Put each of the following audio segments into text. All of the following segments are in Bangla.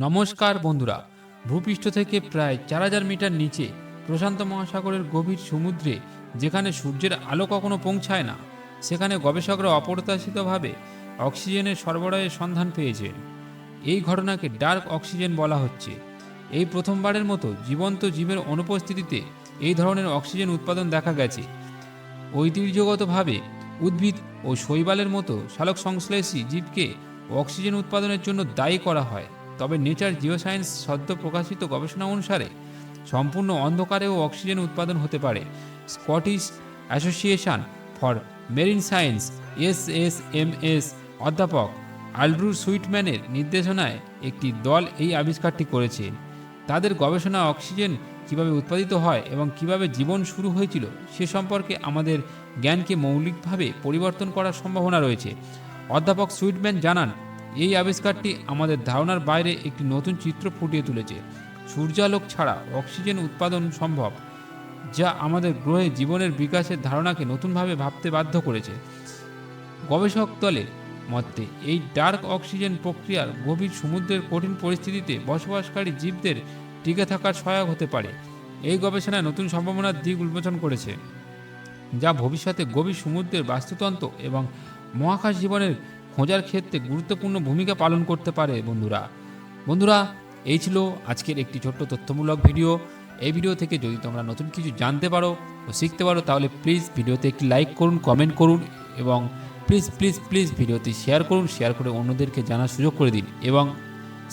নমস্কার বন্ধুরা, ভূপৃষ্ঠ থেকে প্রায় 4000 মিটার নিচে প্রশান্ত মহাসাগরের গভীর সমুদ্রে যেখানে সূর্যের আলো কখনো পৌঁছায় না, সেখানে গবেষকরা অপ্রত্যাশিতভাবে অক্সিজেনের সরবরাহের সন্ধান পেয়েছেন। এই ঘটনাকে ডার্ক অক্সিজেন বলা হচ্ছে। এই প্রথমবারের মতো জীবন্ত জীবের অনুপস্থিতিতে এই ধরনের অক্সিজেন উৎপাদন দেখা গেছে। ঐতিহ্যগতভাবে উদ্ভিদ ও শৈবালের মতো সালোক সংশ্লেষী জীবকে অক্সিজেন উৎপাদনের জন্য দায়ী করা হয়, তবে নেচার জিওসায়েন্স সদ্য প্রকাশিত গবেষণা অনুসারে সম্পূর্ণ অন্ধকারেও অক্সিজেন উৎপাদন হতে পারে। Scottish association for marine science SSMS অধ্যাপক আলড্রু সুইটম্যানের নির্দেশনায় একটি দল এই আবিষ্কারটি করেছে। তাদের গবেষণা অক্সিজেন কিভাবে উৎপাদিত হয় এবং কিভাবে জীবন শুরু হয়েছিল সে সম্পর্কে আমাদের জ্ঞানকে মৌলিকভাবে পরিবর্তন করার সম্ভাবনা রয়েছে। অধ্যাপক সুইটম্যান জানান, এই আবিষ্কারটি আমাদের ধারণার বাইরে একটি নতুন চিত্র ফুটিয়ে তুলেছে। সূর্যালোক ছাড়া অক্সিজেন উৎপাদন সম্ভব, যা আমাদের গ্রহে জীবনের বিকাশের ধারণাকে নতুনভাবে ভাবতে বাধ্য করেছে। গবেষক দলের মতে এই ডার্ক অক্সিজেন প্রক্রিয়ার গভীর সমুদ্রের কঠিন পরিস্থিতিতে বসবাসকারী জীবদের টিকে থাকার সহায়ক হতে পারে। এই গবেষণায় নতুন সম্ভাবনার দিক উন্মোচন করেছে, যা ভবিষ্যতে গভীর সমুদ্রের বাস্তুতন্ত্র এবং মহাকাশ জীবনের খোঁজার ক্ষেত্রে গুরুত্বপূর্ণ ভূমিকা পালন করতে পারে। বন্ধুরা, এই ছিল আজকের একটি ছোট্ট তথ্যমূলক ভিডিও। এই ভিডিও থেকে যদি তোমরা নতুন কিছু জানতে পারো ও শিখতে পারো, তাহলে প্লিজ ভিডিওতে একটি লাইক করুন, কমেন্ট করুন এবং প্লিজ ভিডিওটি শেয়ার করুন। শেয়ার করে অন্যদেরকে জানার সুযোগ করে দিন এবং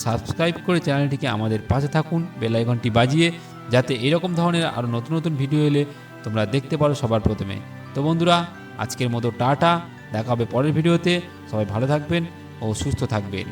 সাবস্ক্রাইব করে চ্যানেলটিকে আমাদের পাশে থাকুন, বেল আইকনটি বাজিয়ে, যাতে এরকম ধরনের আরও নতুন নতুন ভিডিও এলে তোমরা দেখতে পারো সবার প্রথমে। তো বন্ধুরা, আজকের মতো টাটা, দেখা হবে পরের ভিডিওতে। সবাই ভালো থাকবেন ও সুস্থ থাকবেন।